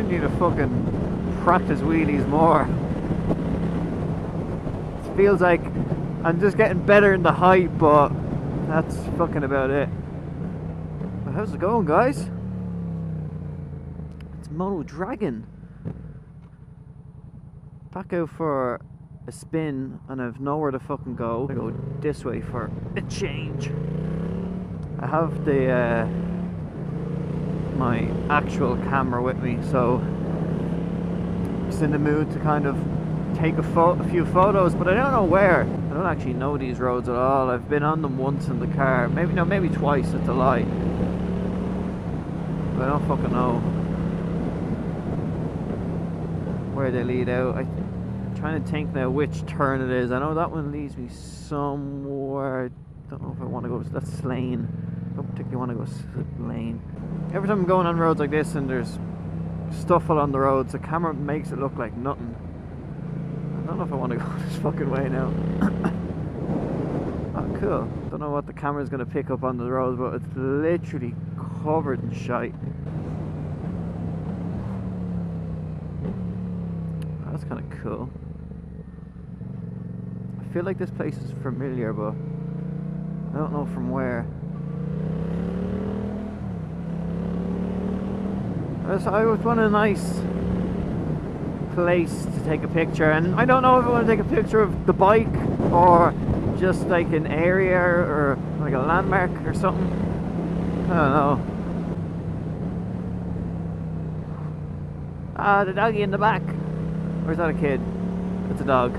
need to fucking practice wheelies more. It feels like I'm just getting better in the height, but that's fucking about it. Well, how's it going, guys? It's Moto Dragon. Back out for a spin, and I've nowhere to fucking go. I go this way for a change. I have the my actual camera with me, so I'm just in the mood to kind of take a few photos, but I don't know where. I don't actually know these roads at all. I've been on them once in the car, maybe twice. It's a lie, but I don't fucking know where they lead out. I'm trying to think now which turn it is. I know that one leads me somewhere. I don't know if I want to go. That's Slane. I don't particularly want to go Slane. Every time I'm going on roads like this and there's stuff along the roads, the camera makes it look like nothing. I don't know if I want to go this fucking way now. Oh, cool. Don't know what the camera's going to pick up on the road, but it's literally covered in shite. Oh, that's kind of cool. I feel like this place is familiar, but I don't know from where. I was on a nice place to take a picture, and I don't know if I want to take a picture of the bike or just like an area or like a landmark or something. I don't know. Ah, the doggy in the back. Or is that a kid? It's a dog.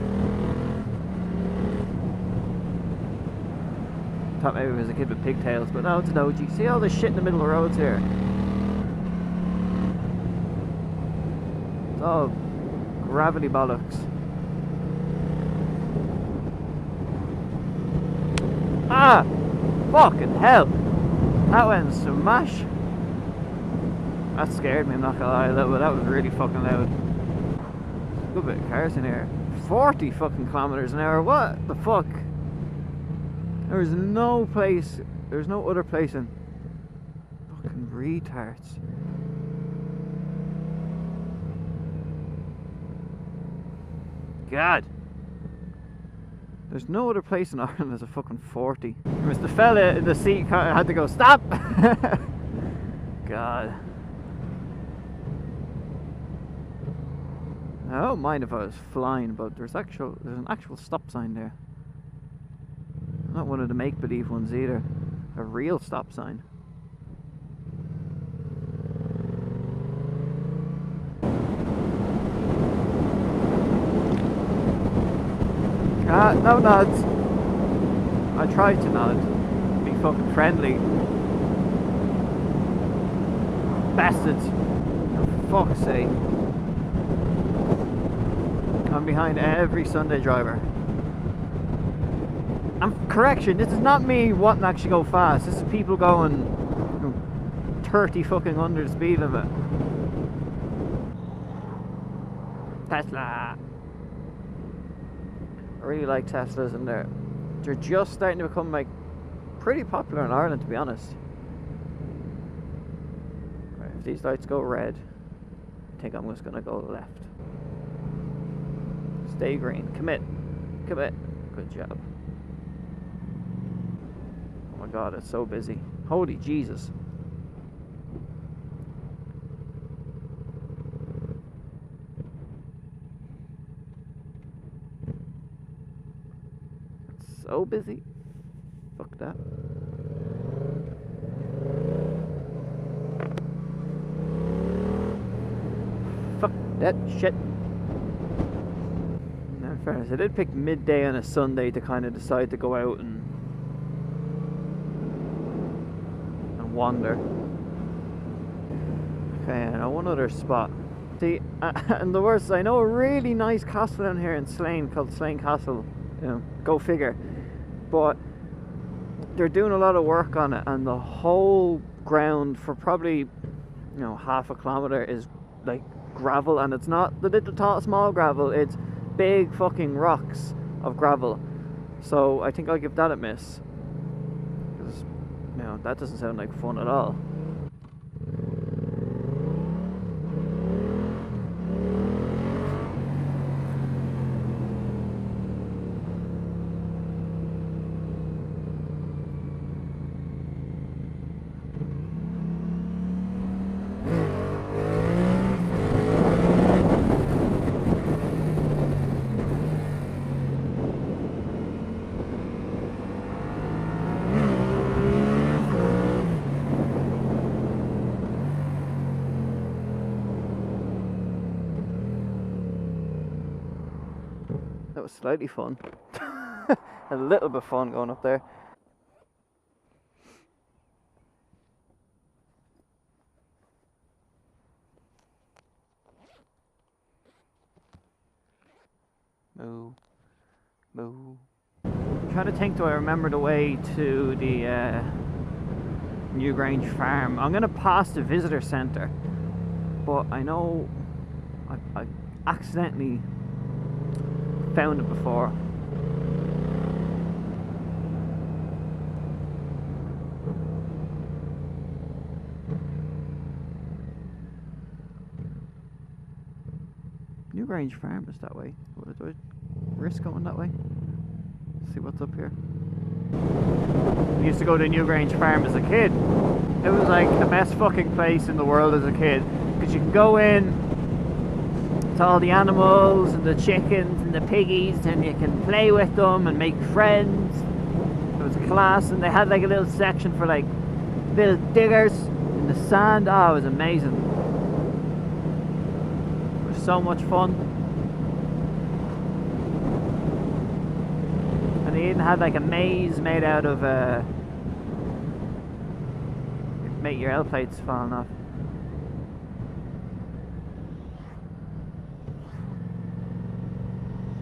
Thought maybe it was a kid with pigtails, but no, it's a doji. See all this shit in the middle of the roads here? It's all gravity bollocks. Ah! Fucking hell! That went smash! That scared me, I'm not gonna lie a little bit. That was really fucking loud. Good bit of cars in here. 40 fucking kilometers an hour. What the fuck? There's no place. There's no other place in. Fucking retards. God. There's no other place in Ireland that's a fucking 40. It was the fella in the seat had to go, stop! God. I don't mind if I was flying, but there's an actual stop sign there. Not one of the make-believe ones either. A real stop sign. No nods. I tried to nod. Be fucking friendly. Bastards. For fuck's sake. I'm behind every Sunday driver. Correction, this is not me wanting to actually go fast. This is people going 30 fucking under the speed limit. Tesla. I really like Teslas, and they're just starting to become like pretty popular in Ireland, to be honest. Right, if these lights go red, I think I'm just gonna go left. Stay green. Commit. Commit. Good job. Oh my god, it's so busy. Holy Jesus. It's so busy. Fuck that. Fuck that shit. In fairness, I did pick midday on a Sunday to kind of decide to go out and wander. Okay, now one other spot. See, and the worst, I know a really nice castle down here in Slane called Slane Castle. You know, go figure. But they're doing a lot of work on it, and the whole ground for probably, you know, half a kilometer is like gravel, and it's not the little small gravel, it's big fucking rocks of gravel. So I think I'll give that a miss, because, you know, that doesn't sound like fun at all. was slightly fun. A little bit fun going up there. Moo. Moo. I'm trying to think, do I remember the way to the Newgrange farm? I'm going to pass the visitor centre, but I know I accidentally found it before. Newgrange farm is that way. Do I risk going that way? See what's up here. I used to go to Newgrange farm as a kid. It was like the best fucking place in the world as a kid, because you can go in to all the animals and the chickens and the piggies, and you can play with them and make friends. It was a class, and they had like a little section for like little diggers in the sand. Oh, it was amazing. It was so much fun. And they even had like a maze made out of make your L plates falling off.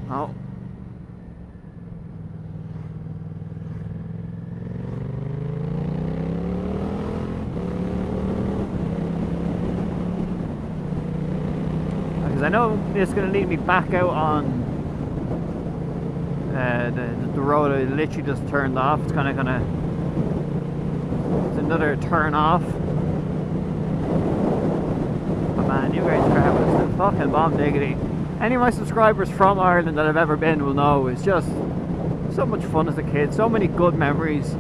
Oh. Because I know it's going to lead me back out on the road I literally just turned off. It's kind of gonna, it's another turn off. But man, Newgrange farm is the fucking bomb diggity. Any of my subscribers from Ireland that I've ever been will know it's just so much fun as a kid, so many good memories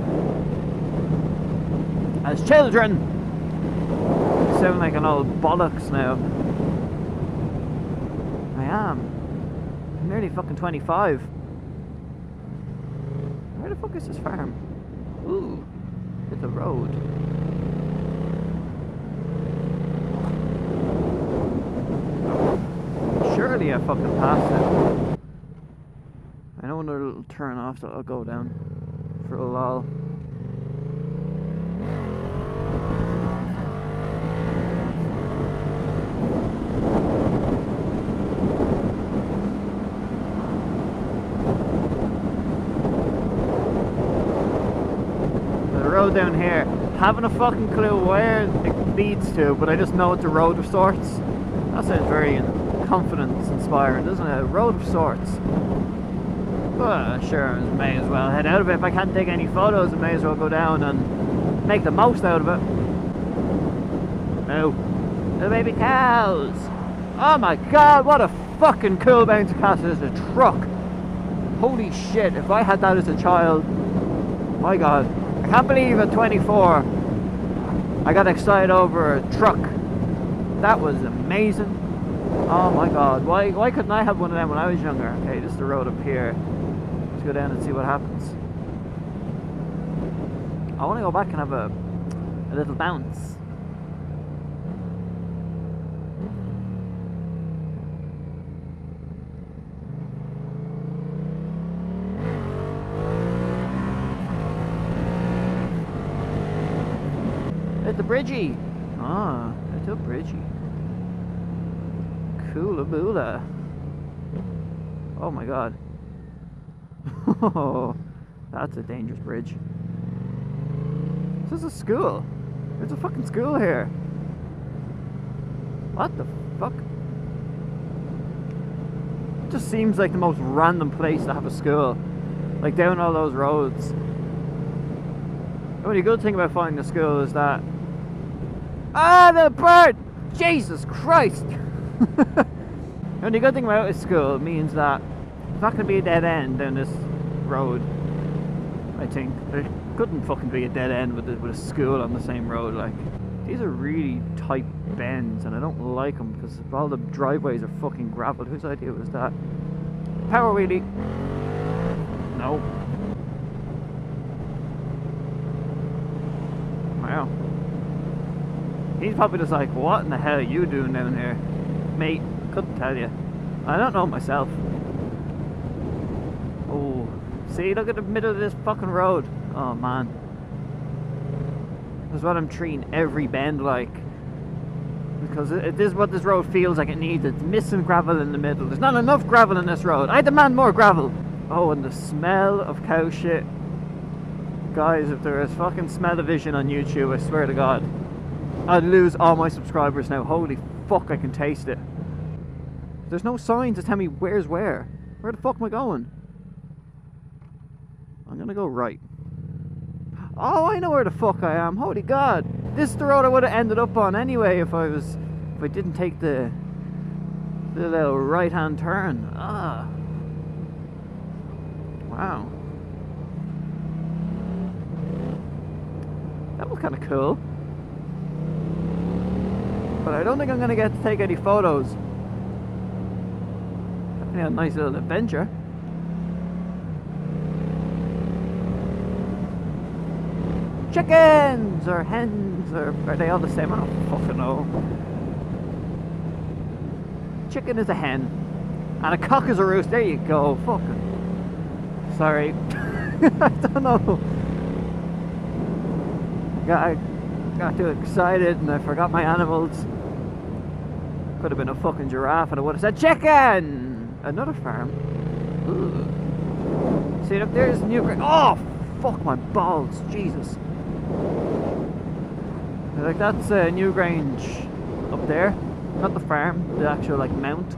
as children. I sound like an old bollocks now. I am. I'm nearly fucking 25. Where the fuck is this farm? Ooh, it's a road. Surely I fucking passed it. I know another little turn off that I'll go down for a lull. Down here, haven't a fucking clue where it leads to, but I just know it's a road of sorts. That sounds very confidence inspiring, doesn't it? A road of sorts. Well, sure, I may as well head out of it. If I can't take any photos, I may as well go down and make the most out of it. Oh, the baby cows! Oh my god, what a fucking cool bouncy castle. Is a truck. Holy shit, if I had that as a child, my god. I can't believe at 24 I got excited over a truck. That was amazing. Oh my god, why couldn't I have one of them when I was younger? Okay, this is the road up here. Let's go down and see what happens. I want to go back and have a little bounce. At the bridgie. Ah, at the bridgie. Coolaboola. Oh my god. Oh, that's a dangerous bridge. This is a school. There's a fucking school here. What the fuck? It just seems like the most random place to have a school. Like down all those roads. The only good thing about finding a school is that... Ah, the bird! Jesus Christ! The only good thing about a school means that it's not going to be a dead end down this road. I think there couldn't fucking be a dead end with a school on the same road. Like, these are really tight bends, and I don't like them because all the driveways are fucking gravel. Whose idea was that? Power wheelie. No. Wow. He's probably just like, what in the hell are you doing down here? Mate, couldn't tell you. I don't know myself. See, look at the middle of this fucking road. Oh man. That's what I'm treating every bend like. Because this is what this road feels like it needs. It's missing gravel in the middle. There's not enough gravel in this road. I demand more gravel. Oh, and the smell of cow shit. Guys, if there is fucking smell-o-vision on YouTube, I swear to God, I'd lose all my subscribers now. Holy fuck, I can taste it. There's no sign to tell me where's where. Where the fuck am I going? I'm gonna go right. Oh, I know where the fuck I am. Holy God. This is the road I would have ended up on anyway if I didn't take the little right-hand turn. Ah. Wow. That was kind of cool. But I don't think I'm going to get to take any photos. Definitely a nice little adventure. Chickens or hens, or are they all the same? I don't fucking know. Chicken is a hen and a cock is a roost. There you go. Fucking sorry. I don't know. I got too excited and I forgot my animals. Could have been a fucking giraffe and I would have said chicken. Another farm. Ugh. See, look, there's Newgrange. Oh fuck my balls, Jesus. Like that's Newgrange up there, not the farm, the actual like mount.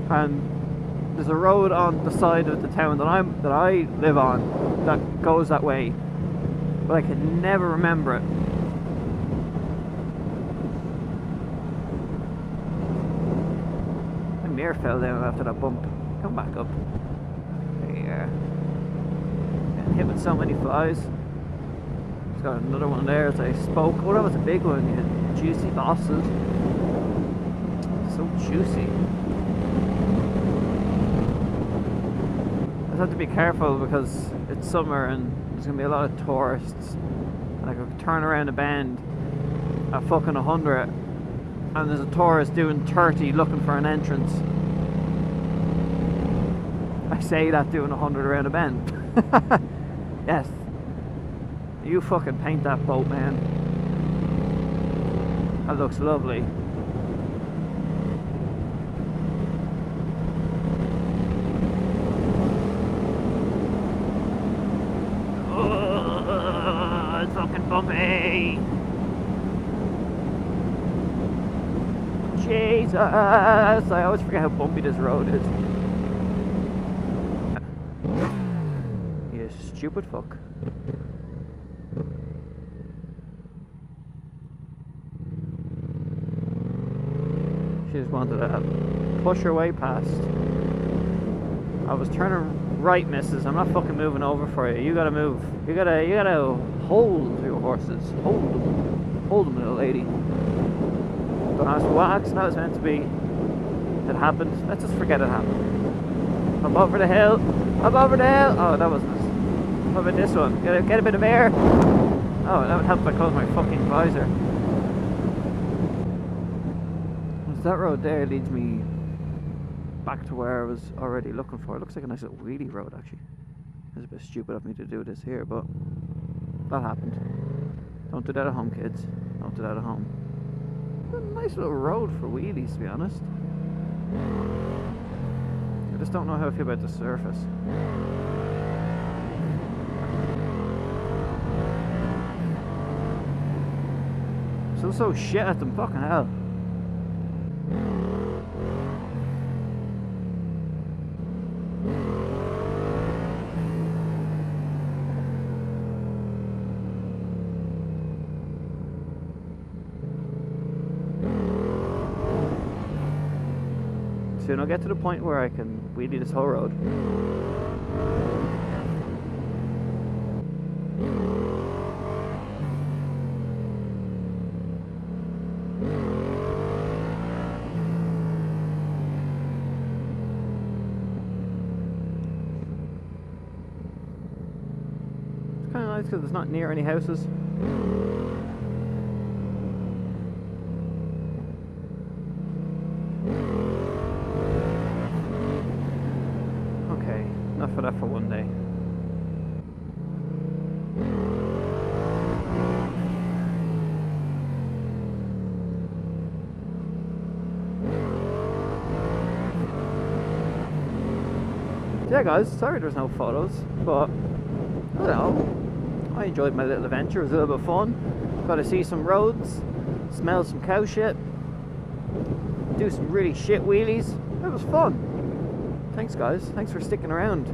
And there's a road on the side of the town that I live on that goes that way, but I can never remember it. My mirror fell down after that bump. Come back up. There you are. Getting hit with so many flies. Got another one there as I spoke. Oh, that was a big one. You had juicy bosses. So juicy. I just have to be careful because it's summer and there's going to be a lot of tourists. Like I could turn around a bend at fucking 100 and there's a tourist doing 30 looking for an entrance. I say that doing 100 around a bend. Yes. You fucking paint that boat, man. That looks lovely. Oh, it's fucking bumpy. Jesus, I always forget how bumpy this road is. You stupid fuck. She just wanted to push her way past. I was turning right, missus. I'm not fucking moving over for you. You gotta move. You gotta hold your horses. Hold them, little lady. Don't ask what accident that was meant to be. It happened. Let's just forget it happened. Up over the hill. Up over the hill. Oh, that wasn't. What about this one? Get a bit of air. Oh, that would help if I close my fucking visor. That road there leads me back to where I was already looking for. It looks like a nice little wheelie road actually. It's a bit stupid of me to do this here, but that happened. Don't do that at home, kids. Don't do that at home. It's a nice little road for wheelies, to be honest. I just don't know how I feel about the surface. Still so shit at them, fucking hell. Soon I'll get to the point where I can wheelie this whole road. It's kind of nice because it's not near any houses. Enough of that for one day. Yeah, guys, sorry there's no photos, but I don't know. I enjoyed my little adventure. It was a little bit fun. Got to see some roads, smell some cow shit, do some really shit wheelies. It was fun. Thanks, guys. Thanks for sticking around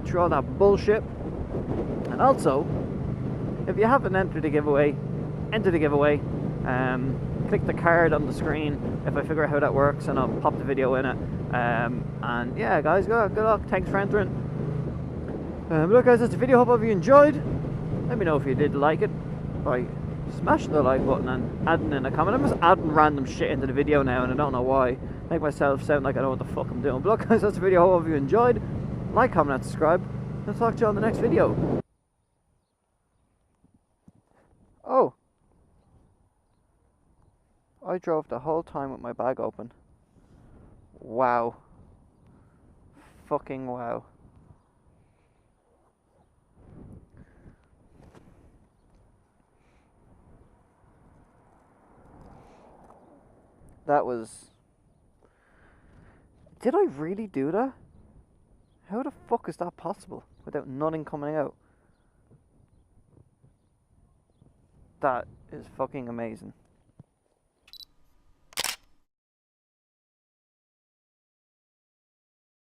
through all that bullshit. And also, if you haven't entered the giveaway, enter the giveaway. Click the card on the screen if I figure out how that works, and I'll pop the video in it. And yeah, guys, good luck. Thanks for entering. Look, guys, that's the video. Hope you enjoyed. Let me know if you did like it by smashing the like button and adding in a comment. I'm just adding random shit into the video now, and I don't know why. Make myself sound like I know what the fuck I'm doing. But look, guys, that's the video. Hope you enjoyed. Like, comment, and subscribe. I'll talk to you on the next video. Oh, I drove the whole time with my bag open. Wow. Fucking wow. That was... Did I really do that? How the fuck is that possible without nothing coming out? That is fucking amazing.